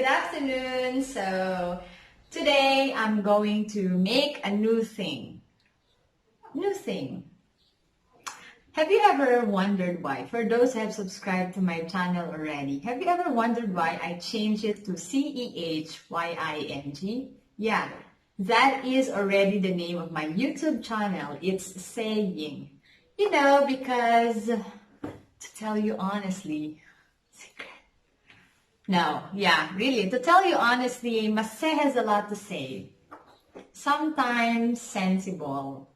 afternoon. So today I'm going to make a new thing. Have you ever wondered why, for those who have subscribed to my channel already, have you ever wondered why I changed it to CEHYING? Yeah, that is already the name of my YouTube channel. It's saying. Because to tell you honestly, secret. No, yeah, really, to tell you honestly, Mase has a lot to say. Sometimes sensible,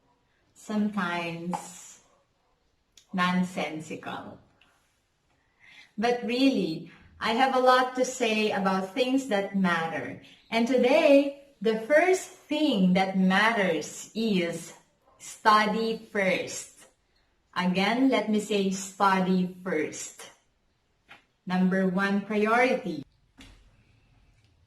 sometimes nonsensical. But really, I have a lot to say about things that matter. And today, the first thing that matters is study first. Again, let me say study first. Number one priority.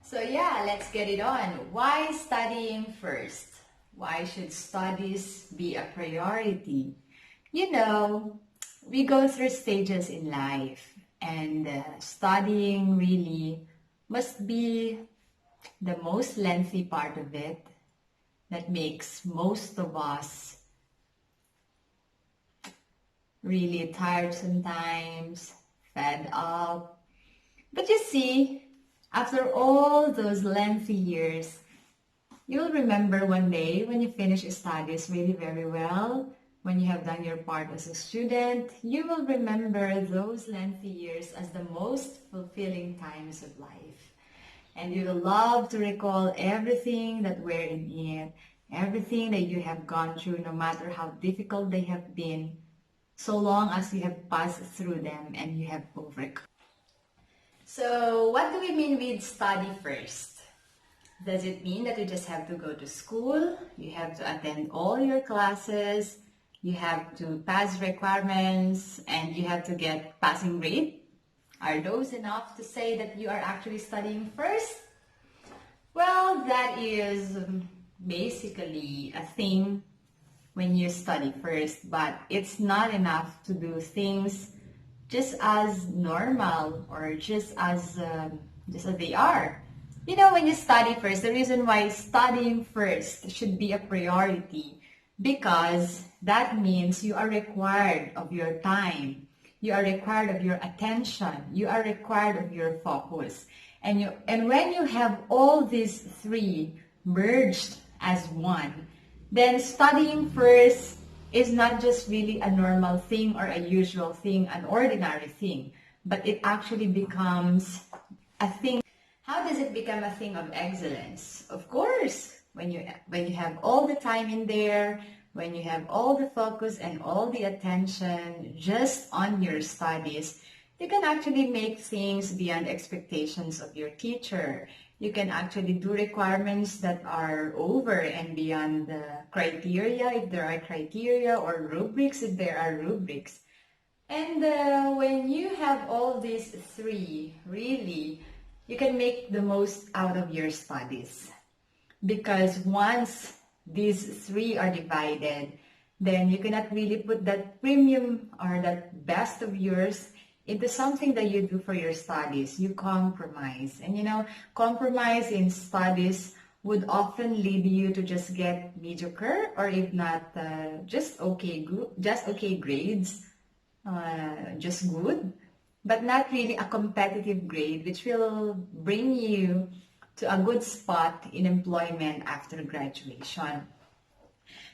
So yeah, let's get it on. Why studying first? Why should studies be a priority? We go through stages in life, and studying really must be the most lengthy part of it that makes most of us really tired sometimes, fed up. But you see, after all those lengthy years, you'll remember one day when you finish studies really very well, when you have done your part as a student, you will remember those lengthy years as the most fulfilling times of life. And you will love to recall everything that were in it, everything that you have gone through, no matter how difficult they have been, so long as you have passed through them and you have overcome. So what do we mean with study first? Does it mean that you just have to go to school, you have to attend all your classes, you have to pass requirements, and you have to get passing grade? Are those enough to say that you are actually studying first? Well, that is basically a thing when you study first, but it's not enough to do things just as normal or just as they are. When you study first, the reason why studying first should be a priority, because that means you are required of your time, you are required of your attention, you are required of your focus. And when you have all these three merged as one, then studying first is not just really a normal thing or a usual thing, an ordinary thing, but it actually becomes a thing. How does it become a thing of excellence? Of course, when you have all the time in there, when you have all the focus and all the attention just on your studies, you can actually make things beyond expectations of your teacher. You can actually do requirements that are over and beyond the criteria, if there are criteria, or rubrics, if there are rubrics. And when you have all these three, really, you can make the most out of your studies. Because once these three are divided, then you cannot really put that premium or that best of yours into something that you do for your studies. You compromise. And compromise in studies would often lead you to just get mediocre, or if not just okay grades, just good, but not really a competitive grade which will bring you to a good spot in employment after graduation.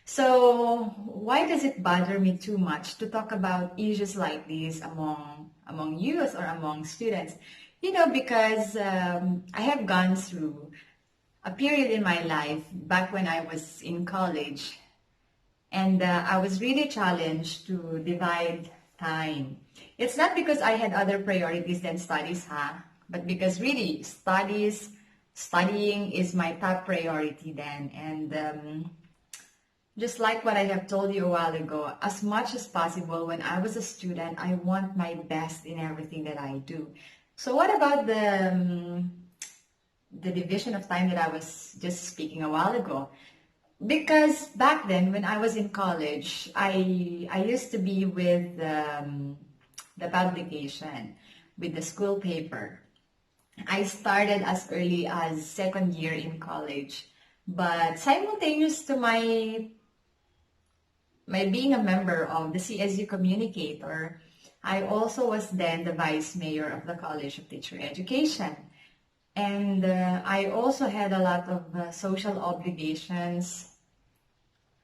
So why does it bother me too much to talk about issues like this among youth or among students? Because I have gone through a period in my life back when I was in college, and I was really challenged to divide time. It's not because I had other priorities than studies, but because really studying is my top priority then. And just like what I have told you a while ago, as much as possible when I was a student, I want my best in everything that I do. So what about the division of time that I was just speaking a while ago? Because back then, when I was in college, I used to be with the publication, with the school paper. I started as early as second year in college. But simultaneous to my being a member of the CSU Communicator, I also was then the vice mayor of the College of Teacher Education. And I also had a lot of social obligations.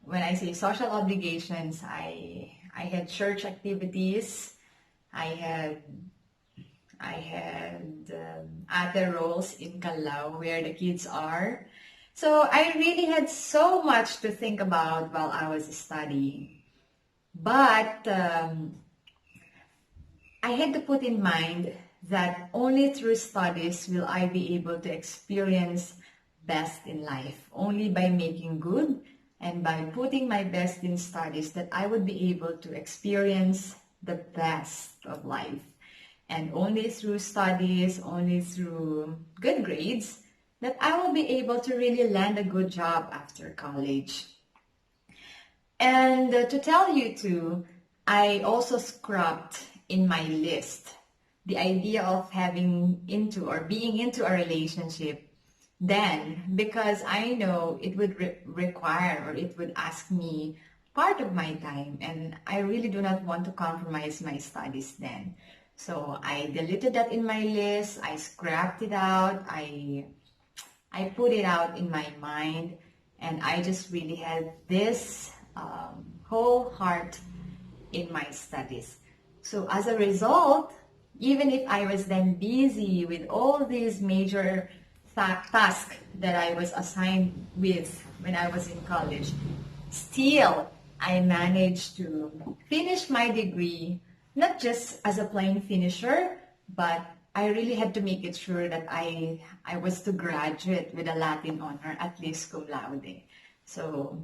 When I say social obligations, I had church activities. I had other roles in Calao where the kids are. So I really had so much to think about while I was studying. But I had to put in mind that only through studies will I be able to experience best in life. Only by making good and by putting my best in studies that I would be able to experience the best of life. And only through studies, only through good grades, that I will be able to really land a good job after college. And to tell you too, I also scrapped in my list the idea of having into or being into a relationship then, because I know it would require or it would ask me part of my time, and I really do not want to compromise my studies then. So I deleted that in my list, I scrapped it out, I put it out in my mind, and I just really had this whole heart in my studies. So as a result, even if I was then busy with all these major tasks that I was assigned with when I was in college, still I managed to finish my degree, not just as a plain finisher, but I really had to make it sure that I was to graduate with a Latin honor, at least cum laude. So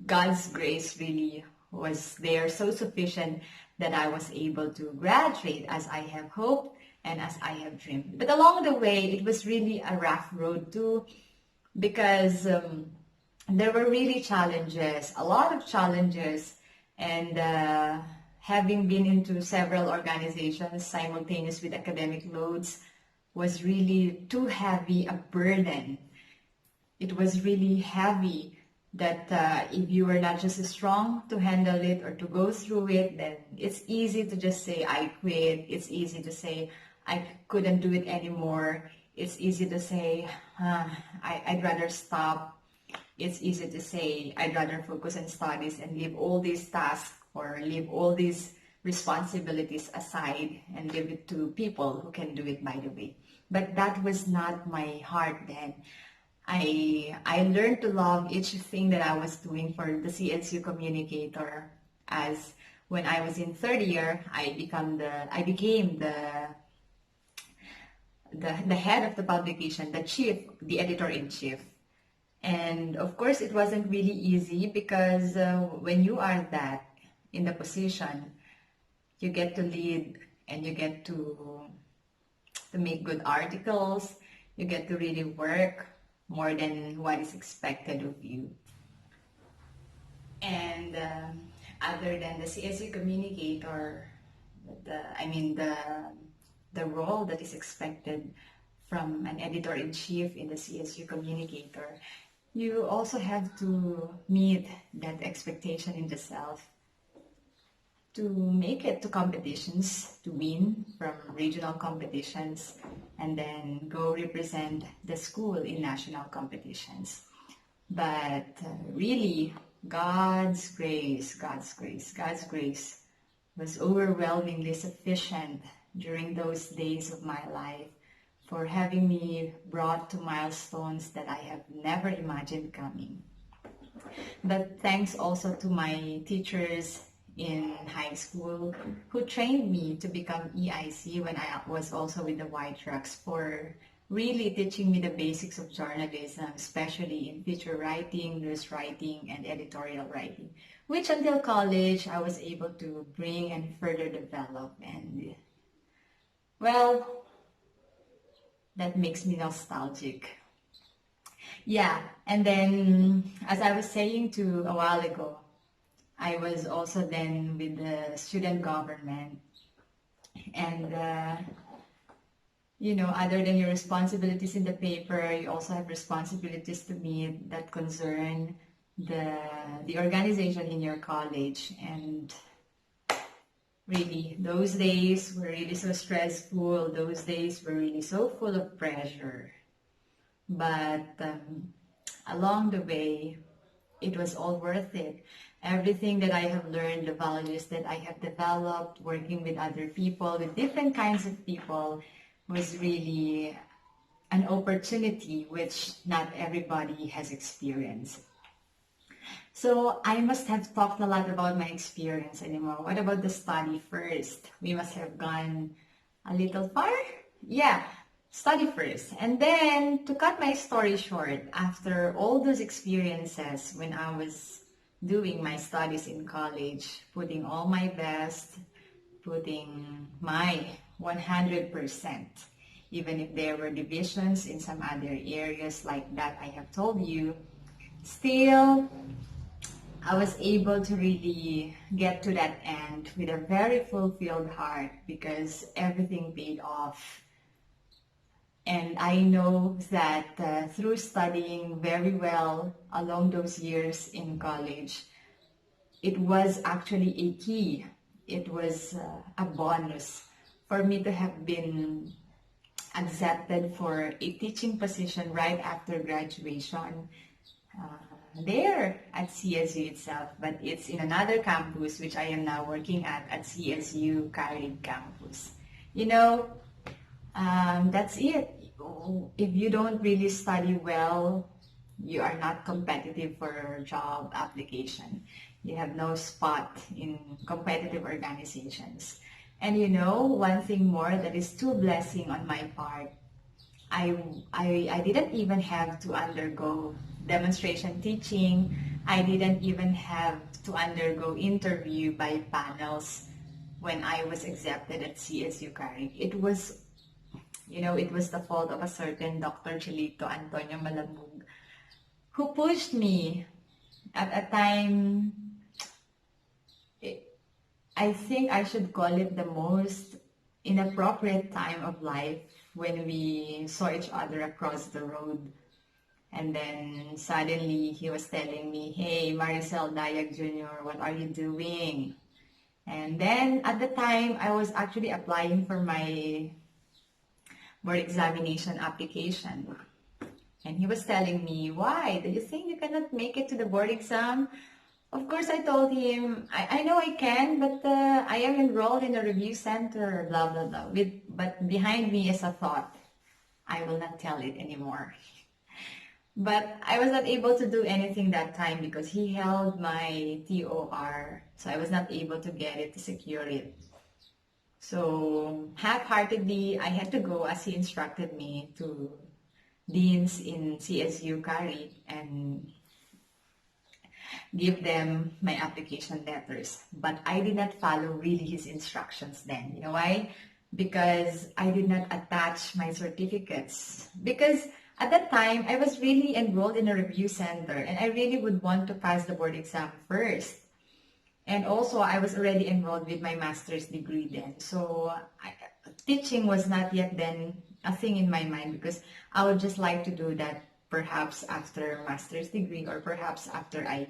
God's grace really was there, so sufficient that I was able to graduate as I have hoped and as I have dreamed. But along the way, it was really a rough road too, because there were really challenges, a lot of challenges, and having been into several organizations simultaneous with academic loads was really too heavy a burden. It was really heavy that if you were not just strong to handle it or to go through it, then it's easy to just say, I quit. It's easy to say, I couldn't do it anymore. It's easy to say, I'd rather stop. It's easy to say, I'd rather focus on studies and leave all these tasks or leave all these responsibilities aside and leave it to people who can do it, by the way. But that was not my heart then. I learned to love each thing that I was doing for the CSU Communicator, as when I was in third year, I became the head of the publication, the chief, the editor-in-chief. And of course, it wasn't really easy because when you are that in the position, you get to lead and you get to make good articles, you get to really work more than what is expected of you. And other than the CSU Communicator, the role that is expected from an editor-in-chief in the CSU Communicator, you also have to meet that expectation in the self to make it to competitions, to win from regional competitions, and then go represent the school in national competitions. But really, God's grace was overwhelmingly sufficient during those days of my life for having me brought to milestones that I have never imagined coming. But thanks also to my teachers in high school who trained me to become EIC when I was also with the White Rocks, for really teaching me the basics of journalism, especially in feature writing, news writing, and editorial writing, which until college I was able to bring and further develop. And well, that makes me nostalgic. Yeah, and then as I was saying to a while ago, I was also then with the student government, and other than your responsibilities in the paper, you also have responsibilities to meet that concern the organization in your college. And really, those days were really so stressful. Those days were really so full of pressure. But along the way, it was all worth it. Everything that I have learned, the values that I have developed, working with other people, with different kinds of people, was really an opportunity which not everybody has experienced. So I must have talked a lot about my experience anymore. What about the study first? We must have gone a little far. Yeah, study first. And then to cut my story short, after all those experiences when I was doing my studies in college, putting all my best, putting my 100%, even if there were divisions in some other areas like that I have told you, still I was able to really get to that end with a very fulfilled heart because everything paid off. And I know that through studying very well along those years in college, it was actually a key. It was a bonus for me to have been accepted for a teaching position right after graduation there at CSU itself. But it's in another campus, which I am now working at CSU Carid campus. That's it. If you don't really study well, you are not competitive for job application. You have no spot in competitive organizations. And one thing more that is too blessing on my part, I didn't even have to undergo demonstration teaching. I didn't even have to undergo interview by panels when I was accepted at CSU Carid. It was the fault of a certain Dr. Chilito Antonio Malabug, who pushed me at a time, I think I should call it the most inappropriate time of life, when we saw each other across the road. And then suddenly he was telling me, "Hey, Maricel Dayag Jr., what are you doing?" And then at the time, I was actually applying for my board examination application. And he was telling me, "Why? Do you think you cannot make it to the board exam?" Of course, I told him, I know I can, but I am enrolled in a review center, blah, blah, blah. But behind me is a thought, I will not tell it anymore. But I was not able to do anything that time because he held my TOR, so I was not able to get it, to secure it. So half-heartedly, I had to go as he instructed me to deans in CSU Carid and give them my application letters. But I did not follow really his instructions then. You know why? Because I did not attach my certificates. Because at that time, I was really enrolled in a review center and I really would want to pass the board exam first. And also, I was already enrolled with my master's degree then. So teaching was not yet then a thing in my mind because I would just like to do that perhaps after master's degree or perhaps after I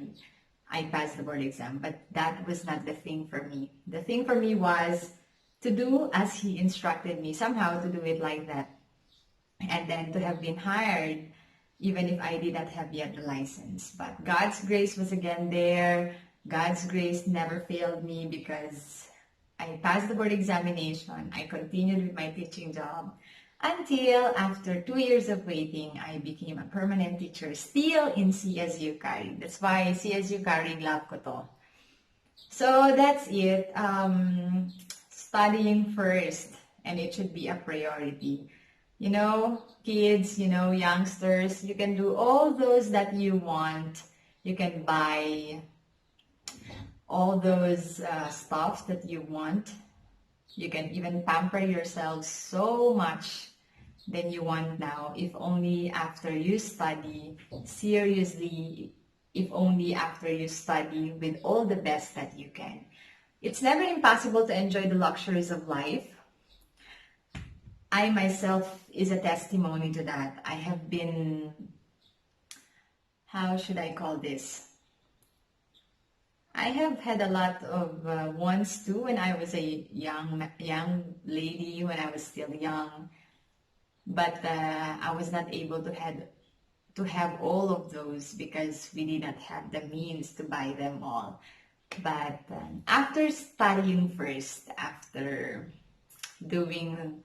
passed the board exam. But that was not the thing for me. The thing for me was to do as he instructed me, somehow to do it like that. And then to have been hired, even if I did not have yet the license. But God's grace was again there. God's grace never failed me because I passed the board examination. I continued with my teaching job until after 2 years of waiting, I became a permanent teacher still in CSU Carid. That's why CSU Carid love ko to. So that's it. Studying first, and it should be a priority. Kids, youngsters, you can do all those that you want. You can buy all those stuff that you want. You can even pamper yourself so much than you want now, if only after you study seriously, if only after you study with all the best that you can. It's never impossible to enjoy the luxuries of life I myself is a testimony to that. I have been, how should I call this? I have had a lot of wants too when I was a young lady, when I was still young. But I was not able to have all of those because we did not have the means to buy them all. But after studying first, after doing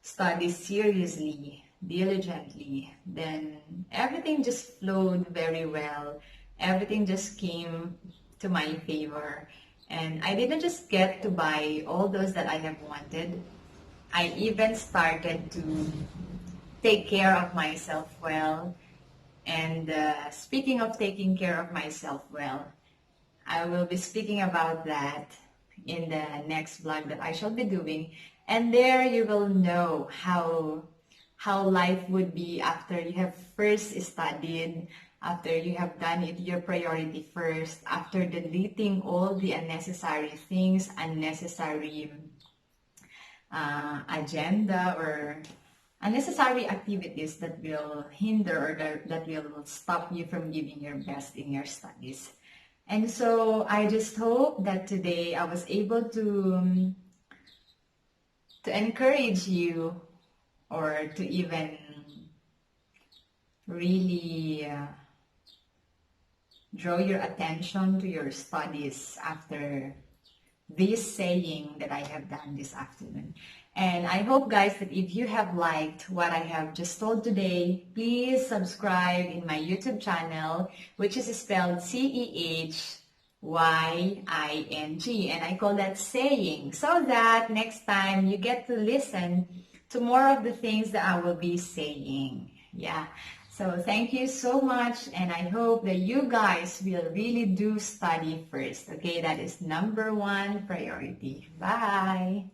studies seriously, diligently, then everything just flowed very well. Everything just came to my favor. And I didn't just get to buy all those that I have wanted. I even started to take care of myself well. And speaking of taking care of myself well, I will be speaking about that in the next vlog that I shall be doing. And there you will know how life would be after you have first studied, after you have done it your priority first, after deleting all the unnecessary things, unnecessary agenda or unnecessary activities that will hinder or that will stop you from giving your best in your studies. And so I just hope that today I was able to encourage you, or to even really draw your attention to your studies after this saying that I have done this afternoon. And I hope, guys, that if you have liked what I have just told today, please subscribe in my YouTube channel, which is spelled Cehying. And I call that saying, so that next time you get to listen to more of the things that I will be saying. Yeah. So thank you so much, and I hope that you guys will really do study first. Okay, that is number one priority. Bye.